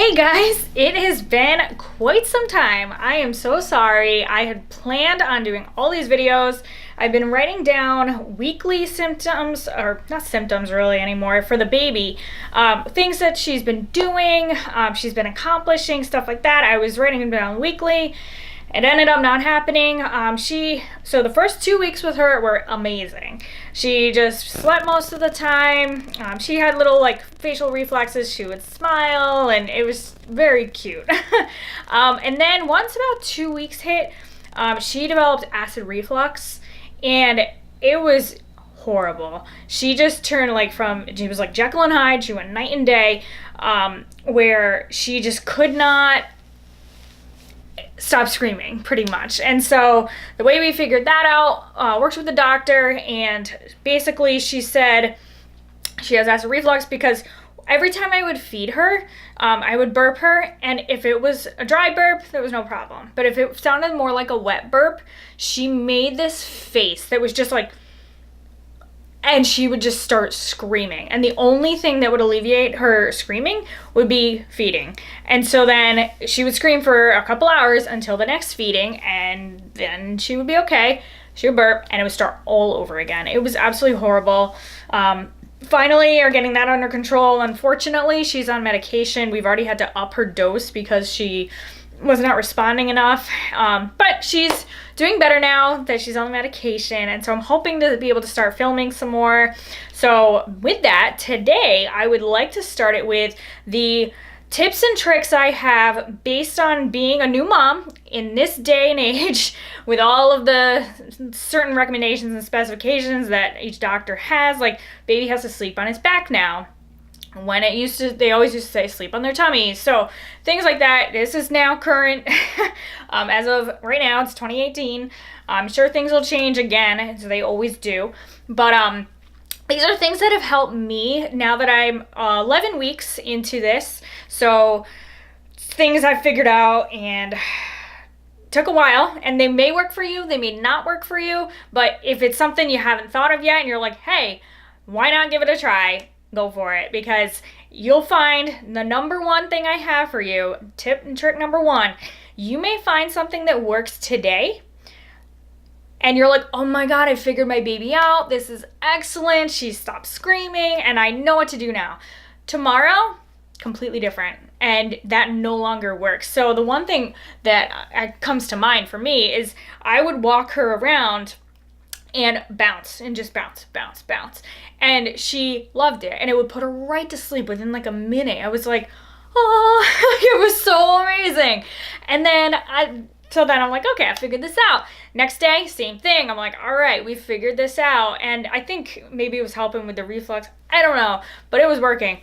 Hey guys, it has been quite some time. I am so sorry. I had planned on doing all these videos. I've been writing down weekly symptoms, or not symptoms really anymore, for the baby. Things that she's been doing, she's been accomplishing, stuff like that. I was writing them down weekly. It ended up not happening. So the first 2 weeks with her were amazing. She just slept most of the time. She had little like facial reflexes. She would smile and it was very cute. And then once about 2 weeks hit, she developed acid reflux and it was horrible. She just turned she was like Jekyll and Hyde. She went night and day, where she just could not stop screaming pretty much. And so the way we figured that out, works with the doctor, and basically she said she has acid reflux because every time I would feed her, I would burp her, and if it was a dry burp, there was no problem. But if it sounded more like a wet burp, she made this face that was just like, and she would just start screaming. And the only thing that would alleviate her screaming would be feeding. And so then she would scream for a couple hours until the next feeding, and then she would be okay. She would burp, and it would start all over again. It was absolutely horrible. Finally are getting that under control. Unfortunately, she's on medication. We've already had to up her dose because she was not responding enough, but she's doing better now that she's on the medication, and so I'm hoping to be able to start filming some more. So with that, today I would like to start it with the tips and tricks I have based on being a new mom in this day and age, with all of the certain recommendations and specifications that each doctor has. Like, baby has to sleep on his back now, when they always used to say sleep on their tummies. So things like that. This is now current. As of right now, it's 2018. I'm sure things will change again, as they always do. But these are things that have helped me now that I'm 11 weeks into this. So things I've figured out and took a while, and they may work for you, they may not work for you. But if it's something you haven't thought of yet and you're like, hey, why not give it a try? Go for it, because you'll find the number one thing I have for you, tip and trick number one. You may find something that works today and you're like, oh my God, I figured my baby out. This is excellent. She stopped screaming and I know what to do now. Tomorrow, completely different, and that no longer works. So the one thing that comes to mind for me is I would walk her around and bounce, and just bounce, bounce, bounce. And she loved it, and it would put her right to sleep within like a minute. I was like, oh, it was so amazing. And then I'm like, okay, I figured this out. Next day, same thing. I'm like, all right, we figured this out. And I think maybe it was helping with the reflux. I don't know, but it was working.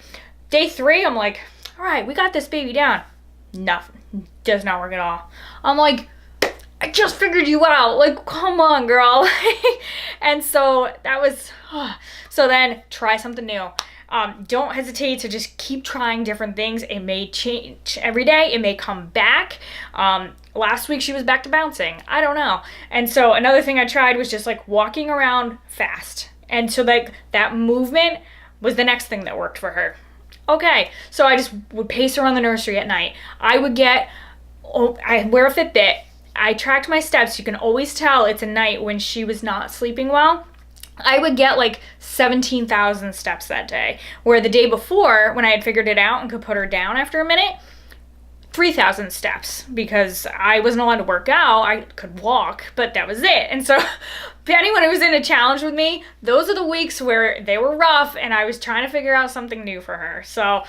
Day 3, I'm like, all right, we got this baby down. Nothing, does not work at all. I'm like, I just figured you out. Like, come on, girl. And so that was, so then try something new. Don't hesitate to just keep trying different things. It may change every day. It may come back. Last week she was back to bouncing. I don't know. And so another thing I tried was just like walking around fast. And so like that movement was the next thing that worked for her. Okay. So I just would pace around the nursery at night. I wear a Fitbit. I tracked my steps. You can always tell it's a night when she was not sleeping well. I would get like 17,000 steps that day, where the day before, when I had figured it out and could put her down after a minute, 3,000 steps, because I wasn't allowed to work out. I could walk, but that was it. And so anyone who was in a challenge with me, those are the weeks where they were rough and I was trying to figure out something new for her. So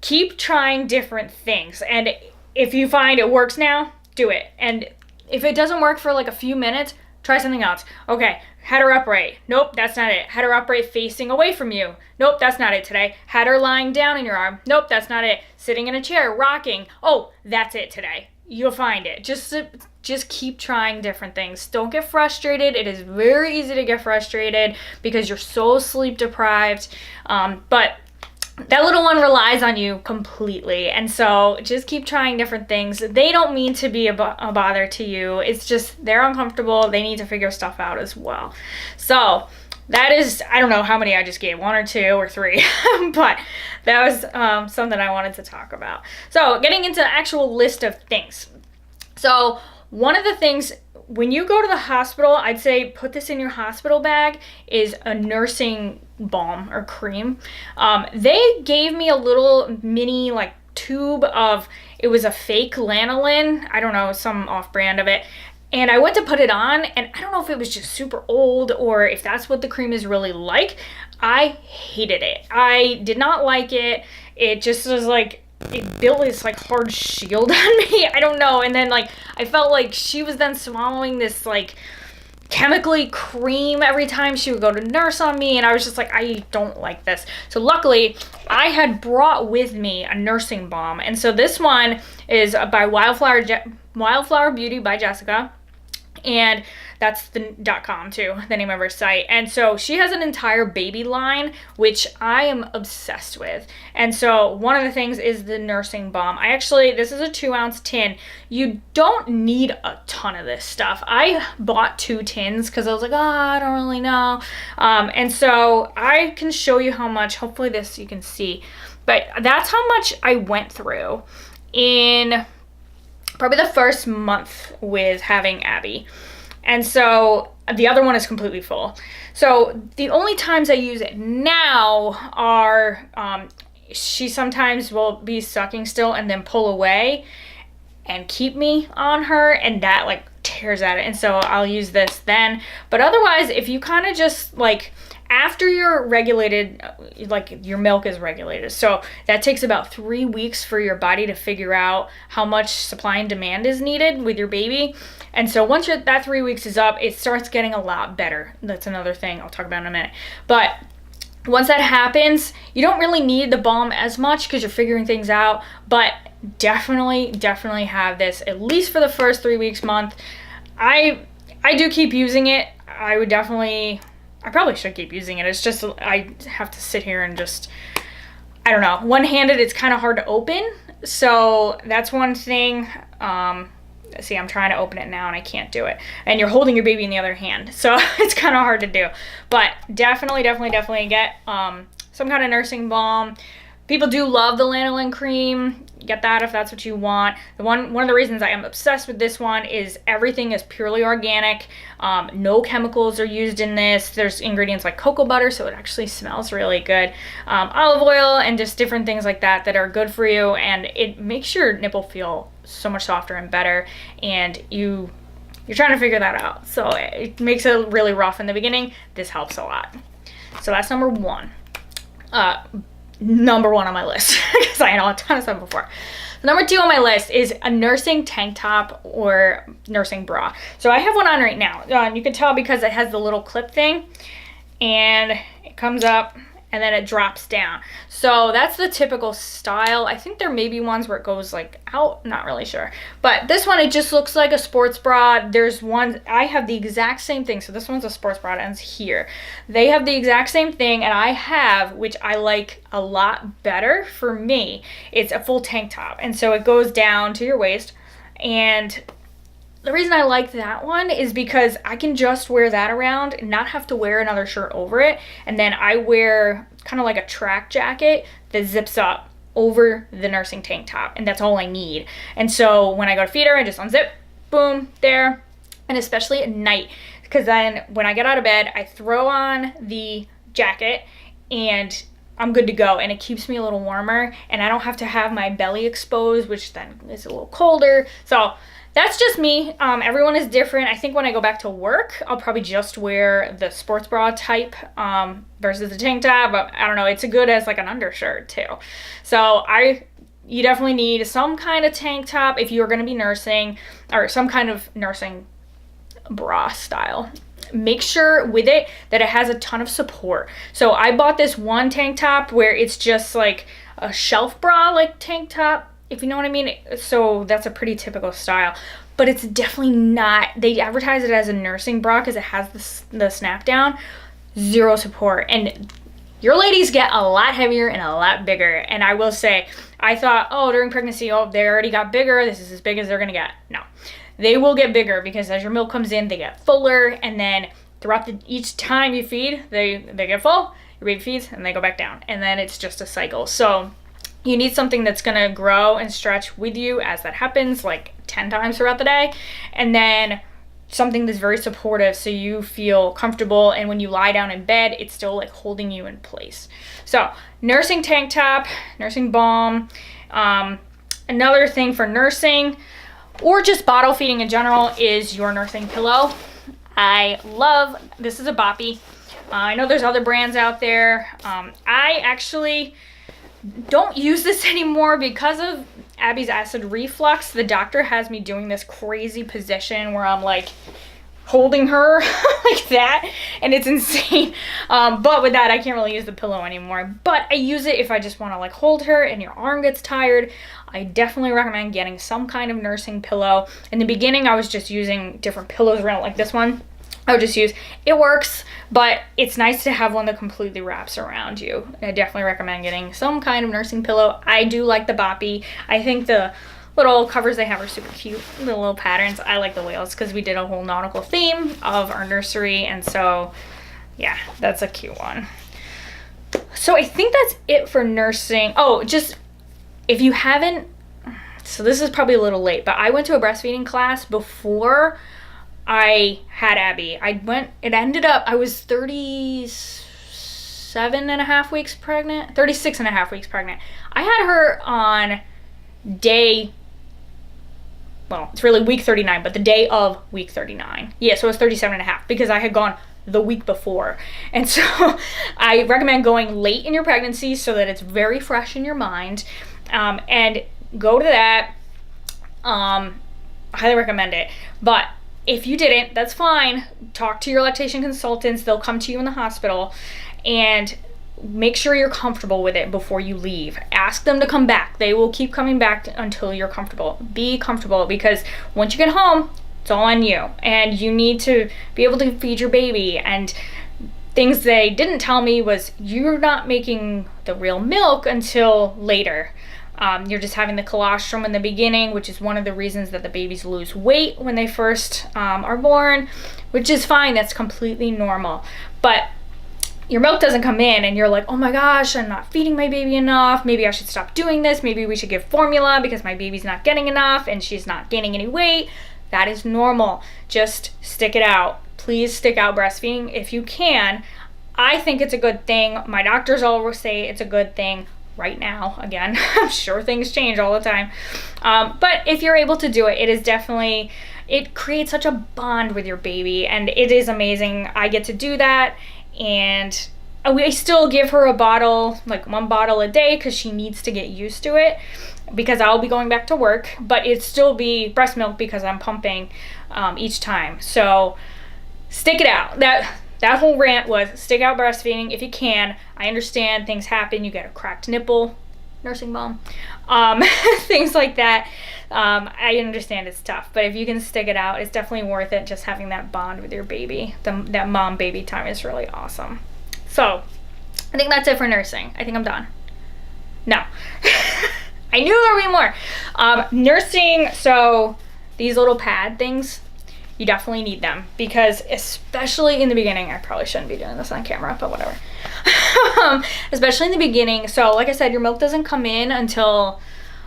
keep trying different things. And if you find it works now, do it. And if it doesn't work for like a few minutes, try something else. Okay, had her upright. Nope, that's not it. Had her upright facing away from you. Nope, that's not it today. Had her lying down in your arm. Nope, that's not it. Sitting in a chair, rocking. Oh, that's it today. You'll find it. Just keep trying different things. Don't get frustrated. It is very easy to get frustrated because you're so sleep deprived. But that little one relies on you completely. And so just keep trying different things. They don't mean to be a bother to you. It's just they're uncomfortable. They need to figure stuff out as well. So that is, I don't know how many I just gave, 1 or 2 or 3, but that was something I wanted to talk about. So getting into the actual list of things. So one of the things, when you go to the hospital, I'd say put this in your hospital bag, is a nursing balm or cream. They gave me a little mini like tube of, it was a fake lanolin, I don't know, some off-brand of it. And I went to put it on, and I don't know if it was just super old or if that's what the cream is really like. I hated it. I did not like it. It just was like, it built this like hard shield on me. I don't know. And then like, I felt like she was then swallowing this like chemically cream every time she would go to nurse on me. And I was just like, I don't like this. So luckily I had brought with me a nursing balm. And so this one is by Wildflower Beauty by Jessica. And that's the .com too, the name of her site. And so she has an entire baby line, which I am obsessed with. And so one of the things is the nursing balm. This is a 2-ounce tin. You don't need a ton of this stuff. I bought 2 tins because I was like, I don't really know. And so I can show you how much, hopefully this you can see, but that's how much I went through in probably the first month with having Abby. And so the other one is completely full. So the only times I use it now are, she sometimes will be sucking still and then pull away and keep me on her, and that like tears at it. And so I'll use this then. But otherwise, if you kind of just like, after you're regulated, like your milk is regulated, so that takes about 3 weeks for your body to figure out how much supply and demand is needed with your baby. And so once that 3 weeks is up, it starts getting a lot better. That's another thing I'll talk about in a minute. But once that happens, you don't really need the balm as much because you're figuring things out, but definitely have this at least for the first 3 weeks, month. I do keep using it. I probably should keep using it. It's just, I have to sit here and just, I don't know. One-handed, it's kind of hard to open. So that's one thing. See, I'm trying to open it now and I can't do it. And you're holding your baby in the other hand. So it's kind of hard to do. But definitely get some kind of nursing balm. People do love the lanolin cream. Get that if that's what you want. One of the reasons I am obsessed with this one is everything is purely organic. No chemicals are used in this. There's ingredients like cocoa butter, so it actually smells really good. Olive oil and just different things like that that are good for you, and it makes your nipple feel so much softer and better. And you're trying to figure that out, so it makes it really rough in the beginning. This helps a lot. So that's number 1. Number 1 on my list because I know a ton of stuff before. Number 2 on my list is a nursing tank top or nursing bra. So I have one on right now. You can tell because it has the little clip thing and it comes up and then it drops down. So that's the typical style. I think there may be ones where it goes like out, not really sure. But this one, it just looks like a sports bra. There's one, I have the exact same thing. So this one's a sports bra, it ends here. They have the exact same thing, and I have, which I like a lot better for me, it's a full tank top. And so it goes down to your waist, and the reason I like that one is because I can just wear that around and not have to wear another shirt over it. And then I wear kind of like a track jacket that zips up over the nursing tank top, and that's all I need. And so when I go to feed her, I just unzip, boom, there. And especially at night, because then when I get out of bed, I throw on the jacket and I'm good to go, and it keeps me a little warmer, and I don't have to have my belly exposed, which then is a little colder. So that's just me. Everyone is different. I think when I go back to work, I'll probably just wear the sports bra type versus the tank top. But I don't know. It's good as like an undershirt too. So you definitely need some kind of tank top if you're going to be nursing, or some kind of nursing bra style. Make sure with it that it has a ton of support. So I bought this one tank top where it's just like a shelf bra like tank top, if you know what I mean. So that's a pretty typical style, but it's definitely not, they advertise it as a nursing bra because it has the snap down. Zero support, and your ladies get a lot heavier and a lot bigger. And I will say, I thought, oh, during pregnancy, oh, they already got bigger, this is as big as they're gonna get. No, they will get bigger because as your milk comes in, they get fuller, and then throughout each time you feed, they get full, your baby feeds, and they go back down. And then it's just a cycle. So you need something that's gonna grow and stretch with you as that happens, like 10 times throughout the day. And then something that's very supportive so you feel comfortable, and when you lie down in bed, it's still like holding you in place. So nursing tank top, nursing balm. Another thing for nursing or just bottle feeding in general is your nursing pillow. I love, this is a Boppy. I know there's other brands out there. I actually don't use this anymore because of Abby's acid reflux. The doctor has me doing this crazy position where I'm like holding her like that, and it's insane. But with that, I can't really use the pillow anymore. But I use it if I just want to like hold her and your arm gets tired. I definitely recommend getting some kind of nursing pillow. In the beginning, I was just using different pillows around, like this one. I would just use, it works, but it's nice to have one that completely wraps around you. I definitely recommend getting some kind of nursing pillow. I do like the Boppy. I think the little covers they have are super cute, the little patterns. I like the whales because we did a whole nautical theme of our nursery, and so yeah, that's a cute one. So I think that's it for nursing. Oh, just if you haven't, so this is probably a little late, but I went to a breastfeeding class before I had Abby. It ended up, I was 37 and a half weeks pregnant, 36 and a half weeks pregnant. I had her on day, well, it's really week 39, but the day of week 39. Yeah, so it was 37 and a half because I had gone the week before. And so I recommend going late in your pregnancy so that it's very fresh in your mind. And go to that. Highly recommend it. But if you didn't, that's fine. Talk to your lactation consultants. They'll come to you in the hospital, and make sure you're comfortable with it before you leave. Ask them to come back. They will keep coming back until you're comfortable. Be comfortable, because once you get home, it's all on you, and you need to be able to feed your baby. And things they didn't tell me was you're not making the real milk until later. You're just having the colostrum in the beginning, which is one of the reasons that the babies lose weight when they first are born, which is fine. That's completely normal. But your milk doesn't come in and you're like, oh my gosh, I'm not feeding my baby enough. Maybe I should stop doing this. Maybe we should give formula because my baby's not getting enough and she's not gaining any weight. That is normal. Just stick it out. Please stick out breastfeeding if you can. I think it's a good thing. My doctors always say it's a good thing. Right now, again, I'm sure things change all the time. But if you're able to do it, it is definitely, it creates such a bond with your baby, and it is amazing. I get to do that, and we still give her a bottle, like 1 bottle a day, because she needs to get used to it, because I'll be going back to work, but it'd still be breast milk because I'm pumping each time. So stick it out. That whole rant was stick out breastfeeding if you can. I understand things happen. You get a cracked nipple, nursing mom, things like that. I understand it's tough, but if you can stick it out, it's definitely worth it. Just having that bond with your baby, that mom-baby time is really awesome. So I think that's it for nursing. I think I'm done. No. I knew there would be more. Nursing, so these little pad things, you definitely need them, because especially in the beginning, I probably shouldn't be doing this on camera, but whatever. Especially in the beginning. So like I said, your milk doesn't come in until,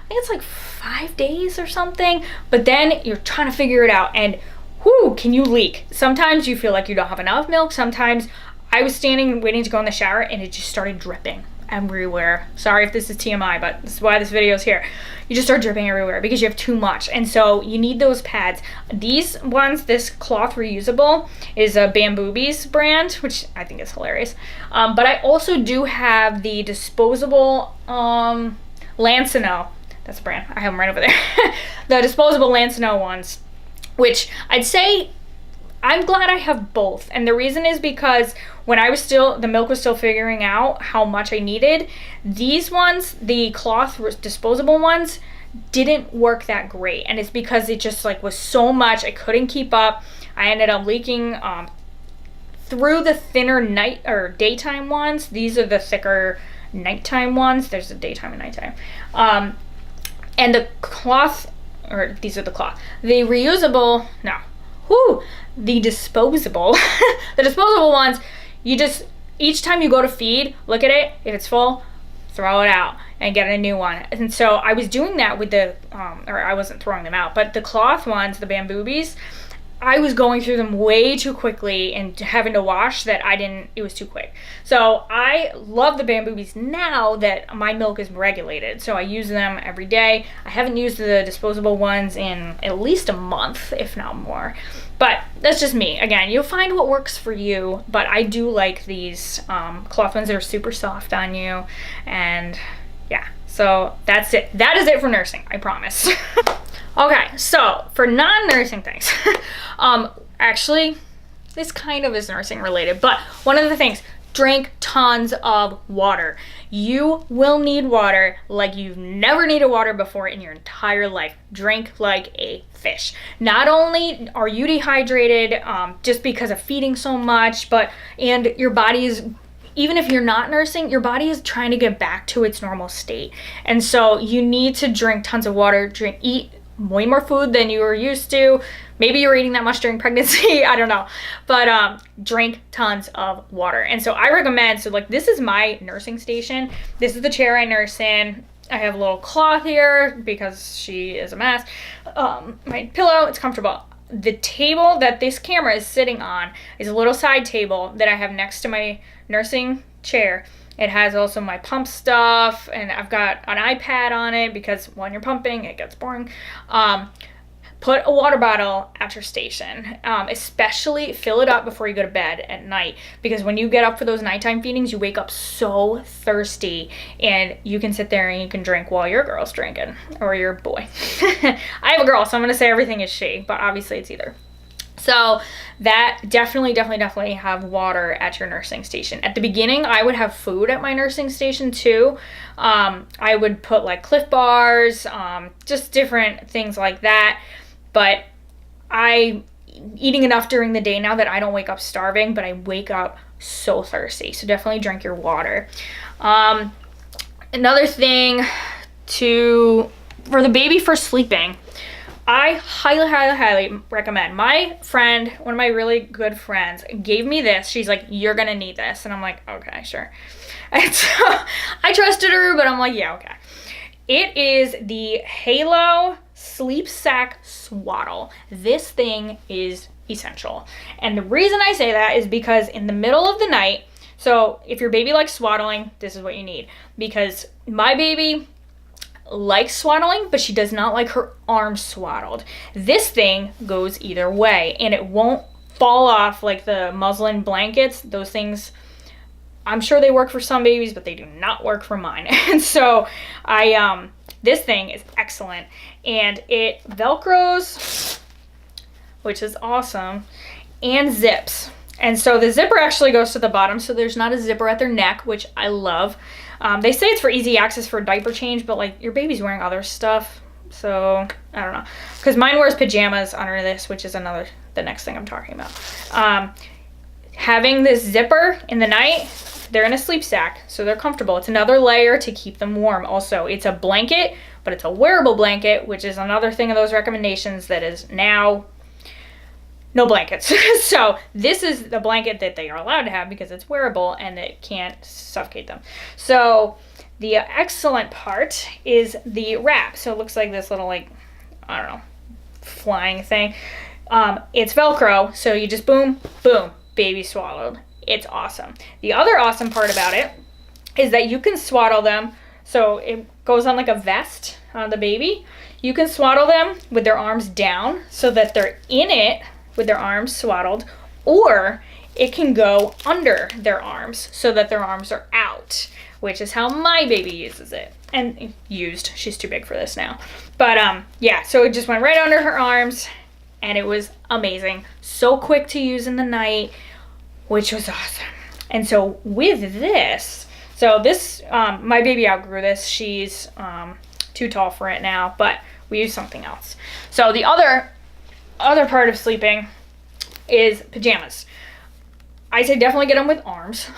I think it's like 5 days or something, but then you're trying to figure it out, and whoo, can you leak? Sometimes you feel like you don't have enough milk. Sometimes I was standing waiting to go in the shower and it just started dripping everywhere. Sorry if this is TMI, but this is why this video is here. You just start dripping everywhere because you have too much, and so you need those pads. These ones, this cloth reusable is a Bamboobies brand, which I think is hilarious. But I also do have the disposable Lancino. That's a brand. I have them right over there. The disposable Lancino ones, which I'd say I'm glad I have both. And the reason is because when the milk was still figuring out how much I needed, these ones, the cloth disposable ones, didn't work that great. And it's because it just like was so much, I couldn't keep up. I ended up leaking through the thinner night or daytime ones. These are the thicker nighttime ones. There's a daytime and nighttime. And the cloth, or these are the cloth. The reusable, no. whoo, the disposable, the disposable ones, you just, each time you go to feed, look at it, if it's full, throw it out and get a new one. And so I was doing that with the, or I wasn't throwing them out, but the cloth ones, the Bamboobies, I was going through them way too quickly and having to wash that it was too quick. So I love the Bamboobies now that my milk is regulated. So I use them every day. I haven't used the disposable ones in at least a month, if not more. But that's just me. Again, you'll find what works for you, but I do like these cloth ones that are super soft on you. And yeah, so that's it. That is it for nursing, I promise. Okay, so for non-nursing things, actually, this kind of is nursing related, but one of the things, drink tons of water. You will need water like you've never needed water before in your entire life. Drink like a fish. Not only are you dehydrated just because of feeding so much, and your body is, even if you're not nursing, your body is trying to get back to its normal state. And so you need to drink tons of water, eat way more food than you were used to. Maybe you were eating that much during pregnancy, I don't know. But drink tons of water. And so I recommend, so like this is my nursing station. This is the chair I nurse in. I have a little cloth here because she is a mess. My pillow, it's comfortable. The table that this camera is sitting on is a little side table that I have next to my nursing chair. It has also my pump stuff, and I've got an iPad on it because when you're pumping, it gets boring. Put a water bottle at your station, especially fill it up before you go to bed at night, because when you get up for those nighttime feedings, you wake up so thirsty, and you can sit there and you can drink while your girl's drinking, or your boy. I have a girl, so I'm going to say everything is she, but obviously it's either. So that definitely have water at your nursing station. At the beginning, I would have food at my nursing station too. I would put like Cliff Bars, just different things like that. But I'm eating enough during the day now that I don't wake up starving, but I wake up so thirsty. So definitely drink your water. Another thing for the baby for sleeping, I highly recommend. My friend, one of my really good friends, gave me this. She's like, you're gonna need this. And I'm like, okay, sure. And so I trusted her, but I'm like, yeah, okay. It is the Halo Sleep Sack Swaddle. This thing is essential. And the reason I say that is because in the middle of the night, so if your baby likes swaddling, this is what you need. Because my baby likes swaddling, but she does not like her arms swaddled. This thing goes either way, and it won't fall off like the muslin blankets. Those things, I'm sure they work for some babies, but they do not work for mine. And so this thing is excellent, and it Velcros, which is awesome, and zips. And so the zipper actually goes to the bottom, so there's not a zipper at their neck, which I love. They say it's for easy access for diaper change, but like your baby's wearing other stuff, so I don't know. Because mine wears pajamas under this, which is the next thing I'm talking about. Having this zipper in the night, they're in a sleep sack, so they're comfortable. It's another layer to keep them warm. Also, it's a blanket, but it's a wearable blanket, which is another thing of those recommendations that is now no blankets. So this is the blanket that they are allowed to have because it's wearable and it can't suffocate them. So the excellent part is the wrap. So it looks like this little, like, I don't know, flying thing. It's Velcro, so you just boom, boom, baby swaddled. It's awesome. The other awesome part about it is that you can swaddle them. So it goes on like a vest on the baby. You can swaddle them with their arms down so that they're in it with their arms swaddled, or it can go under their arms so that their arms are out, which is how my baby uses it. And used, she's too big for this now. But yeah, so it just went right under her arms, and it was amazing. So quick to use in the night, which was awesome. And so with this, so this, my baby outgrew this. She's too tall for it now, but we use something else. So the other part of sleeping is pajamas. I say definitely get them with arms.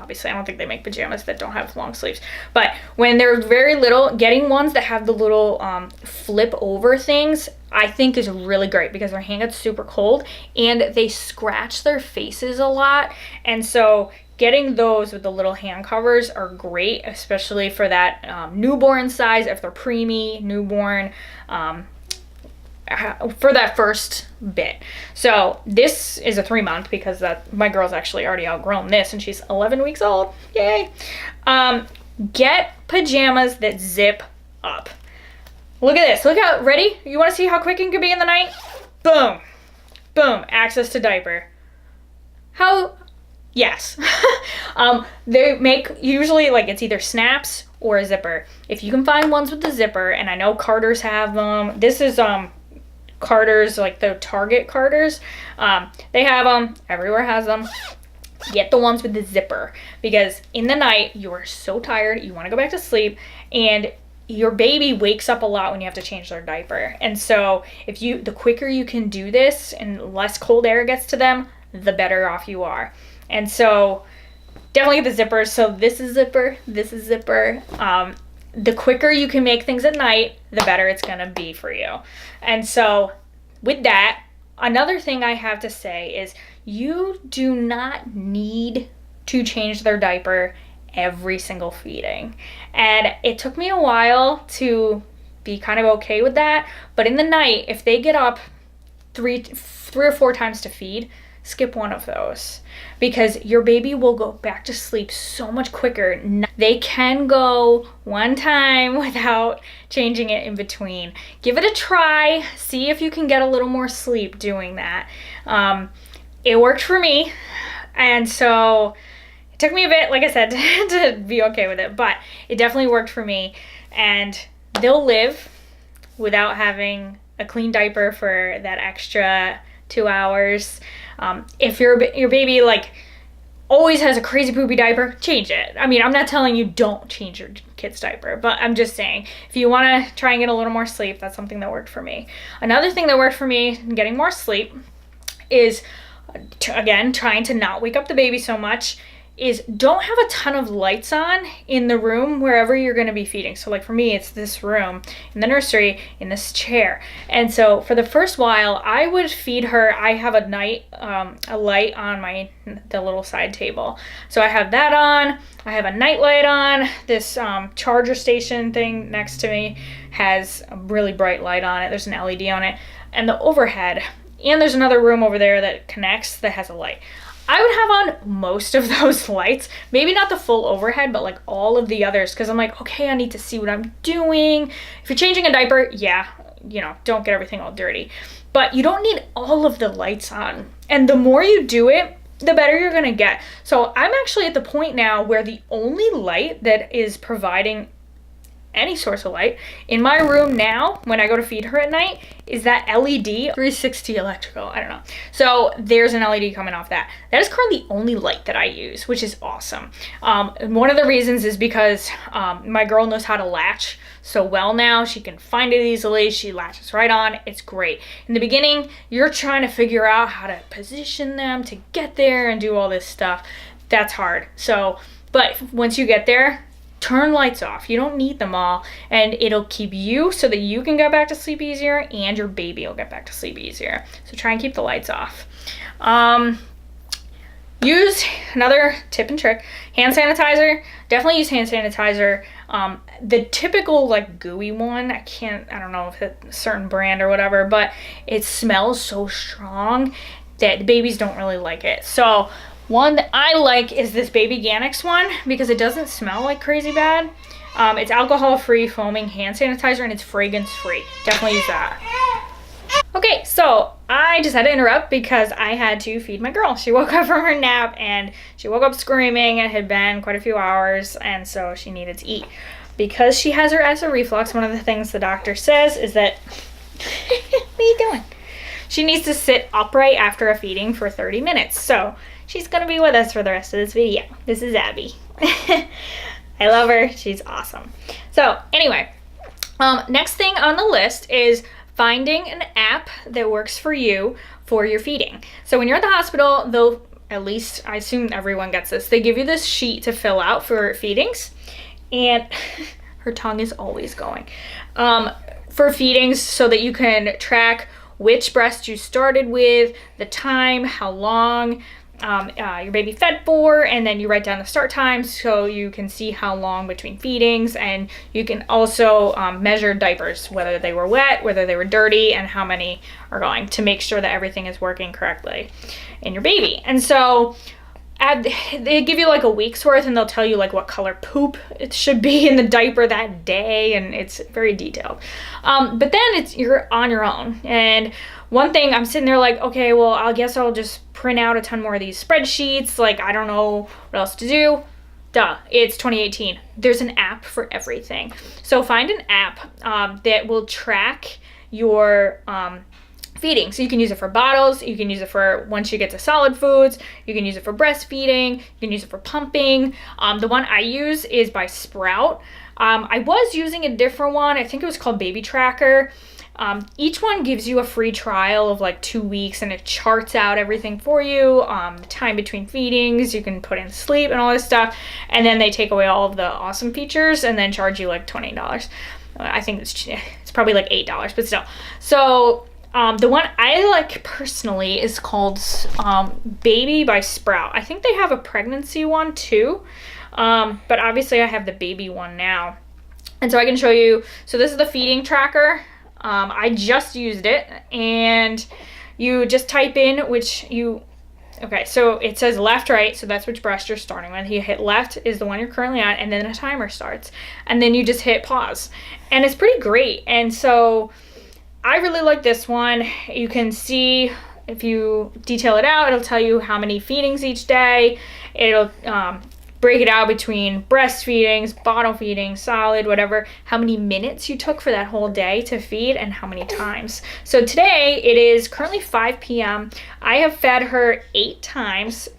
obviously I don't think they make pajamas that don't have long sleeves, but when they're very little, getting ones that have the little flip over things, I think is really great because their hand gets super cold and they scratch their faces a lot. And so getting those with the little hand covers are great, especially for that newborn size, if they're preemie, newborn, for that first bit. So this is a 3-month because my girl's actually already outgrown this and she's 11 weeks old. Yay. Get pajamas that zip up. Look at this. Look how, ready? You want to see how quick it can be in the night? Boom. Boom. Access to diaper. How? Yes. They make usually like it's either snaps or a zipper. If you can find ones with the zipper, and I know Carter's have them. This is Carter's, like the Target Carter's. They have them. Everywhere has them. Get the ones with the zipper because in the night you are so tired, you want to go back to sleep, and your baby wakes up a lot when you have to change their diaper. And so the quicker you can do this and less cold air gets to them, the better off you are. And so definitely get the zippers. So this is zipper, this is zipper. The quicker you can make things at night, the better it's gonna be for you. And so with that, another thing I have to say is you do not need to change their diaper every single feeding. And it took me a while to be kind of okay with that. But in the night, if they get up three or four times to feed, skip one of those because your baby will go back to sleep so much quicker. They can go one time without changing it in between. Give it a try. See if you can get a little more sleep doing that. It worked for me. And so it took me a bit, like I said, to be okay with it, but it definitely worked for me. And they'll live without having a clean diaper for that extra 2 hours. If your baby like always has a crazy poopy diaper, change it. I mean, I'm not telling you don't change your kid's diaper, but I'm just saying if you want to try and get a little more sleep, that's something that worked for me. Another thing that worked for me in getting more sleep is, again, trying to not wake up the baby so much, is don't have a ton of lights on in the room wherever you're going to be feeding. So like for me, it's this room in the nursery in this chair. And so for the first while, I would feed her. I have a light on the little side table. So I have that on. I have a night light on. This charger station thing next to me has a really bright light on it. There's an LED on it. And the overhead. And there's another room over there that connects that has a light. I would have on most of those lights, maybe not the full overhead, but like all of the others, because I'm like, okay, I need to see what I'm doing. If you're changing a diaper, yeah, don't get everything all dirty, but you don't need all of the lights on. And the more you do it, the better you're gonna get. So I'm actually at the point now where the only light that is providing any source of light in my room now when I go to feed her at night is that LED 360 electrical. I don't know. So there's an LED coming off that. That is currently the only light that I use, which is awesome. And one of the reasons is because my girl knows how to latch so well now. She can find it easily. She latches right on. It's great. In the beginning, you're trying to figure out how to position them to get there and do all this stuff. That's hard. So, but once you get there, turn lights off. You don't need them all, and it'll keep you so that you can get back to sleep easier and your baby will get back to sleep easier. So try and keep the lights off. Use another tip and trick, hand sanitizer. Definitely use hand sanitizer. The typical like gooey one, I don't know if it's a certain brand or whatever, but it smells so strong that the babies don't really like it. So one that I like is this Baby Ganix one because it doesn't smell like crazy bad. It's alcohol-free foaming hand sanitizer and it's fragrance-free. Definitely use that. Okay, so I just had to interrupt because I had to feed my girl. She woke up from her nap and she woke up screaming. It had been quite a few hours and so she needed to eat. Because she has her acid reflux, one of the things the doctor says is that, what are you doing? She needs to sit upright after a feeding for 30 minutes. So she's gonna be with us for the rest of this video. This is Abby. I love her, she's awesome. So anyway, next thing on the list is finding an app that works for you for your feeding. So when you're at the hospital, at least I assume everyone gets this. They give you this sheet to fill out for feedings, and her tongue is always going. For feedings, so that you can track which breast you started with, the time, how long your baby fed for, and then you write down the start time so you can see how long between feedings, and you can also measure diapers, whether they were wet, whether they were dirty, and how many are going, to make sure that everything is working correctly in your baby. And so they give you like a week's worth, and they'll tell you like what color poop it should be in the diaper that day, and it's very detailed. But then you're on your own. And one thing, I'm sitting there like, okay, well, I guess I'll just print out a ton more of these spreadsheets. Like, I don't know what else to do. Duh, it's 2018. There's an app for everything. So find an app that will track your feeding. So you can use it for bottles, you can use it for once you get to solid foods, you can use it for breastfeeding, you can use it for pumping. The one I use is by Sprout. I was using a different one. I think it was called Baby Tracker. Each one gives you a free trial of like 2 weeks, and it charts out everything for you, the time between feedings, you can put in sleep and all this stuff, and then they take away all of the awesome features and then charge you like $20. I think it's probably like $8, but still. So the one I like personally is called Baby by Sprout. I think they have a pregnancy one too, but obviously I have the baby one now. And so I can show you, so this is the feeding tracker. I just used it, and you just type in okay, so it says left, right, so that's which breast you're starting with. You hit left is the one you're currently on, and then a timer starts. And then you just hit pause. And it's pretty great. And so I really like this one. You can see, if you detail it out, it'll tell you how many feedings each day. It'll break it out between breastfeedings, bottle feeding, solid, whatever, how many minutes you took for that whole day to feed, and how many times. So today, it is currently 5 p.m. I have fed her 8 times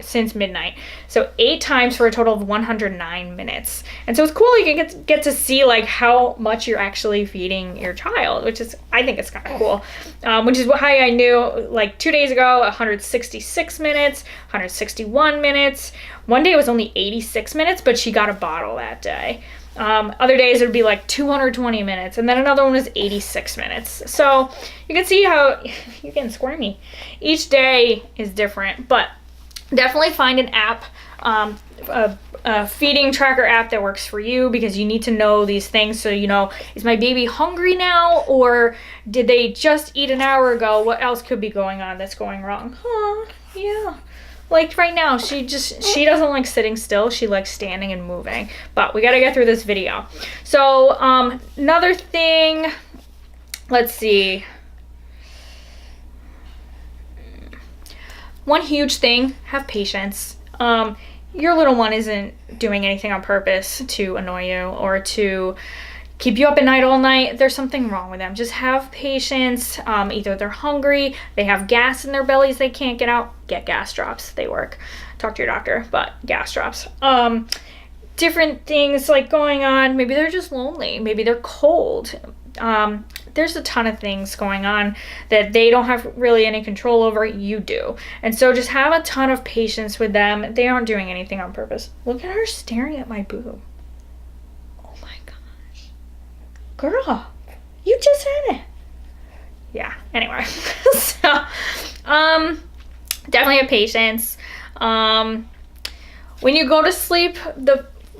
since midnight. So 8 times for a total of 109 minutes. And so it's cool, you can get to see like how much you're actually feeding your child, which is, I think it's kind of cool. Which is how I knew, like 2 days ago, 166 minutes, 161 minutes. One day it was only 86 minutes, but she got a bottle that day. Other days it would be like 220 minutes, and then another one was 86 minutes. So you can see how you're getting squirmy. Each day is different, but definitely find an app, a feeding tracker app that works for you, because you need to know these things. So, you know, is my baby hungry now, or did they just eat an hour ago? What else could be going on that's going wrong? Yeah. Like right now, she doesn't like sitting still. She likes standing and moving. But we got to get through this video. So, another thing, let's see. One huge thing, have patience. Your little one isn't doing anything on purpose to annoy you or to keep you up at night all night. There's something wrong with them. Just have patience. Either they're hungry, they have gas in their bellies they can't get out. Get gas drops, they work. Talk to your doctor, but gas drops. Different things like going on. Maybe they're just lonely. Maybe they're cold. There's a ton of things going on that they don't have really any control over. You do. And so just have a ton of patience with them. They aren't doing anything on purpose. Look at her staring at my boob. Oh my gosh. Girl, you just said it. Yeah, anyway. So, definitely have patience. When you go to sleep,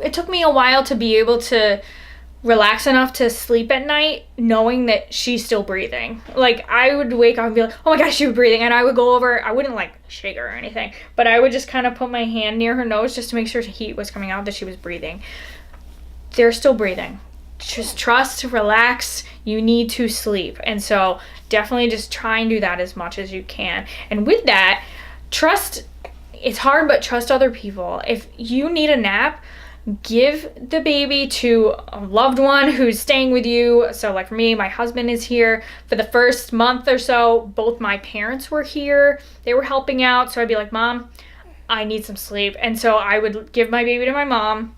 it took me a while to be able to relax enough to sleep at night knowing that she's still breathing. Like, I would wake up and be like, oh my gosh, she's breathing. And I would go over, I wouldn't like shake her or anything, but I would just kind of put my hand near her nose just to make sure heat was coming out, that she was breathing. They're still breathing. Just trust, relax. You need to sleep. And so definitely just try and do that as much as you can. And with that, trust. It's hard, but trust other people. If you need a nap, give the baby to a loved one who's staying with you. So like for me, my husband is here. For the first month or so, both my parents were here. They were helping out. So I'd be like, Mom, I need some sleep. And so I would give my baby to my mom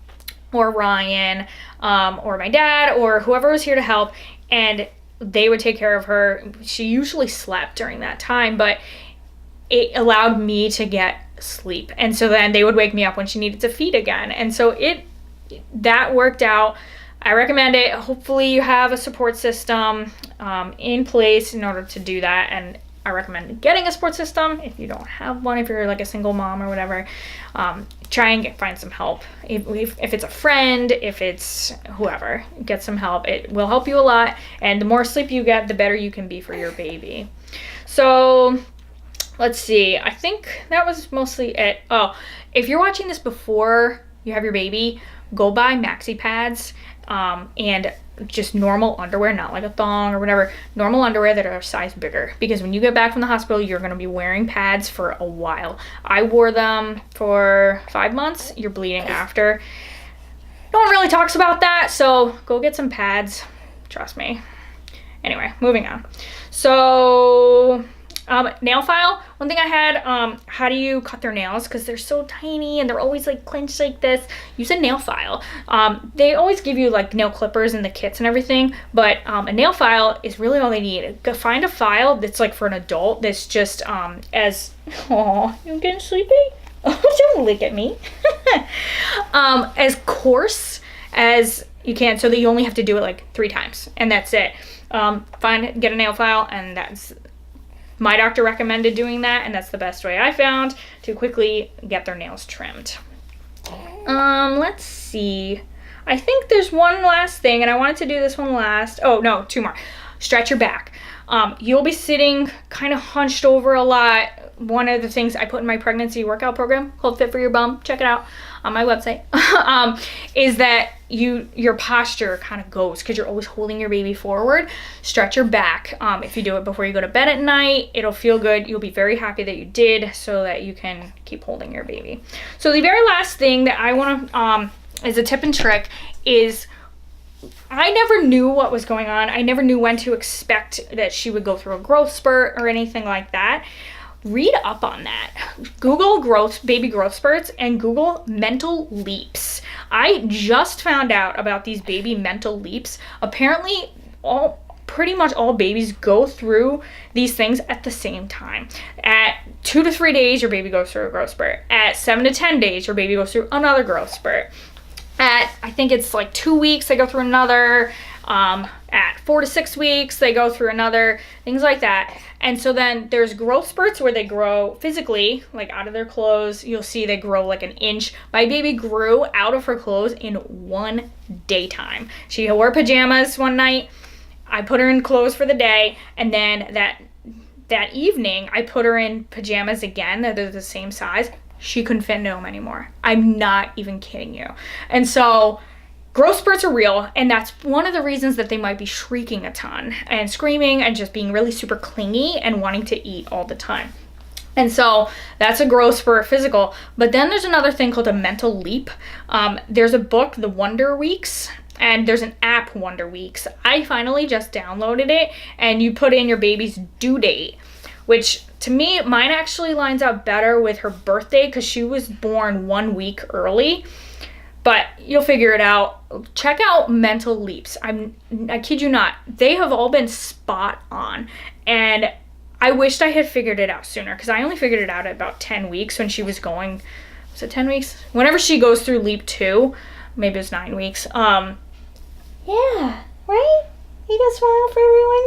or Ryan or my dad or whoever was here to help. And they would take care of her. She usually slept during that time, but it allowed me to get sleep. And so then they would wake me up when she needed to feed again. And so that worked out. I recommend it. Hopefully you have a support system in place in order to do that. And I recommend getting a support system if you don't have one, if you're like a single mom or whatever. Try and find some help. If it's a friend, if it's whoever, get some help. It will help you a lot. And the more sleep you get, the better you can be for your baby. So let's see. I think that was mostly it. Oh, if you're watching this before you have your baby, go buy maxi pads and just normal underwear, not like a thong or whatever, normal underwear that are a size bigger, because when you get back from the hospital, you're going to be wearing pads for a while. I wore them for 5 months. You're bleeding after. No one really talks about that, so go get some pads. Trust me. Anyway, moving on. So nail file. One thing I had, how do you cut their nails? Because they're so tiny and they're always like clenched like this. Use a nail file. They always give you like nail clippers in the kits and everything, but a nail file is really all they need. Go find a file that's like for an adult that's just oh, you getting sleepy? Don't look at me. As coarse as you can, so that you only have to do it like 3 times, and that's it. Get a nail file, and that's my doctor recommended doing that, and that's the best way I found to quickly get their nails trimmed. Let's see. I think there's one last thing, and I wanted to do this one last. Oh, no, 2 more. Stretch your back. You'll be sitting kind of hunched over a lot. One of the things I put in my pregnancy workout program called Fit for Your Bum, check it out on my website, is that your posture kind of goes because you're always holding your baby forward. Stretch your back. If you do it before you go to bed at night, it'll feel good. You'll be very happy that you did, so that you can keep holding your baby. So the very last thing that I want to, as a tip and trick, is I never knew what was going on. I never knew when to expect that she would go through a growth spurt or anything like that. Read up on that. Google baby growth spurts, and Google mental leaps. I just found out about these baby mental leaps. Apparently, pretty much all babies go through these things at the same time. At 2 to 3 days, your baby goes through a growth spurt. At 7 to 10 days, your baby goes through another growth spurt. At, I think it's like 2 weeks, they go through another. At 4 to 6 weeks, they go through another, things like that. And so then there's growth spurts where they grow physically, like out of their clothes. You'll see they grow like an inch. My baby grew out of her clothes in 1 daytime. She wore pajamas one night. I put her in clothes for the day, and then that evening I put her in pajamas again. They're the same size. She couldn't fit into them anymore. I'm not even kidding you. And so growth spurts are real, and that's one of the reasons that they might be shrieking a ton and screaming and just being really super clingy and wanting to eat all the time. And so that's a growth spurt physical. But then there's another thing called a mental leap. There's a book, The Wonder Weeks, and there's an app, Wonder Weeks. I finally just downloaded it, and you put in your baby's due date, which to me, mine actually lines up better with her birthday because she was born 1 week early. But you'll figure it out. Check out mental leaps. I kid you not. They have all been spot on. And I wished I had figured it out sooner, because I only figured it out at about 10 weeks when she was going, was it 10 weeks? Whenever she goes through leap 2, maybe it was 9 weeks. Yeah, right? You got smile for everyone?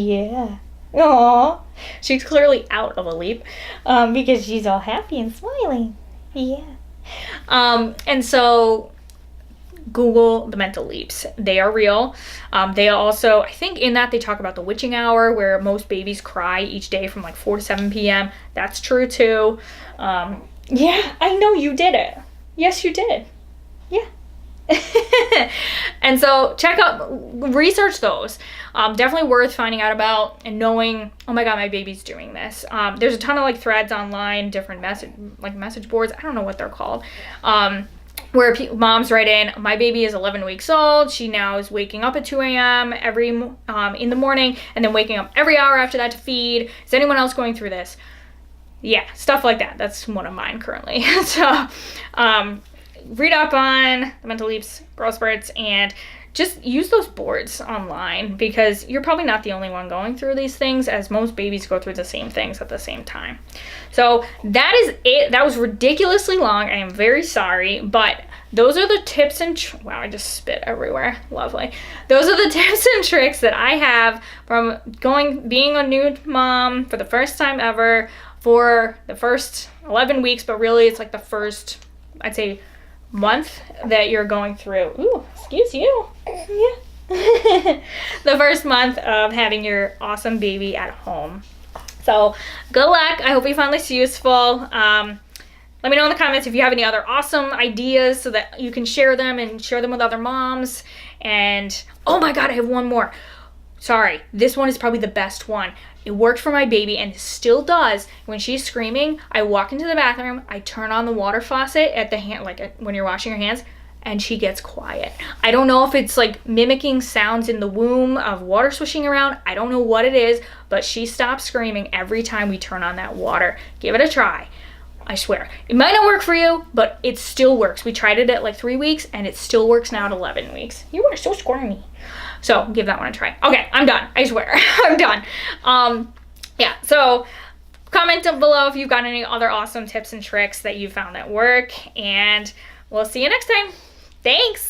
Yeah. Aww. She's clearly out of a leap because she's all happy and smiling. Yeah. And so Google the mental leaps. They are real. They also, I think in that they talk about the witching hour, where most babies cry each day from like 4 to 7 p.m. That's true too. Yeah, I know you did it. Yes, you did. Yeah. And so research those. Definitely worth finding out about and knowing, oh my God, my baby's doing this. There's a ton of like threads online, different message boards. I don't know what they're called. Where moms write in, my baby is 11 weeks old. She now is waking up at 2 a.m. In the morning, and then waking up every hour after that to feed. Is anyone else going through this? Yeah, stuff like that. That's one of mine currently. So, read up on the mental leaps, growth spurts, and just use those boards online, because you're probably not the only one going through these things, as most babies go through the same things at the same time. So that is it. That was ridiculously long. I am very sorry, but those are the tips and wow, I just spit everywhere. Lovely. Those are the tips and tricks that I have from being a new mom for the first time ever, for the first 11 weeks, but really it's like the first, I'd say, month that you're going through. Ooh, excuse you. Yeah. The first month of having your awesome baby at home. So good luck. I hope you found this useful. Let me know in the comments if you have any other awesome ideas so that you can share them and share them with other moms. And oh my God, I have one more. Sorry, this one is probably the best one. It worked for my baby and it still does. When she's screaming, I walk into the bathroom, I turn on the water faucet at the hand, when you're washing your hands, and she gets quiet. I don't know if it's like mimicking sounds in the womb of water swishing around. I don't know what it is, but she stops screaming every time we turn on that water. Give it a try. I swear. It might not work for you, but it still works. We tried it at like 3 weeks and it still works now at 11 weeks. You are so squirmy. So give that one a try. Okay, I'm done. I swear. I'm done. Yeah, so comment down below if you've got any other awesome tips and tricks that you found that work, and we'll see you next time. Thanks.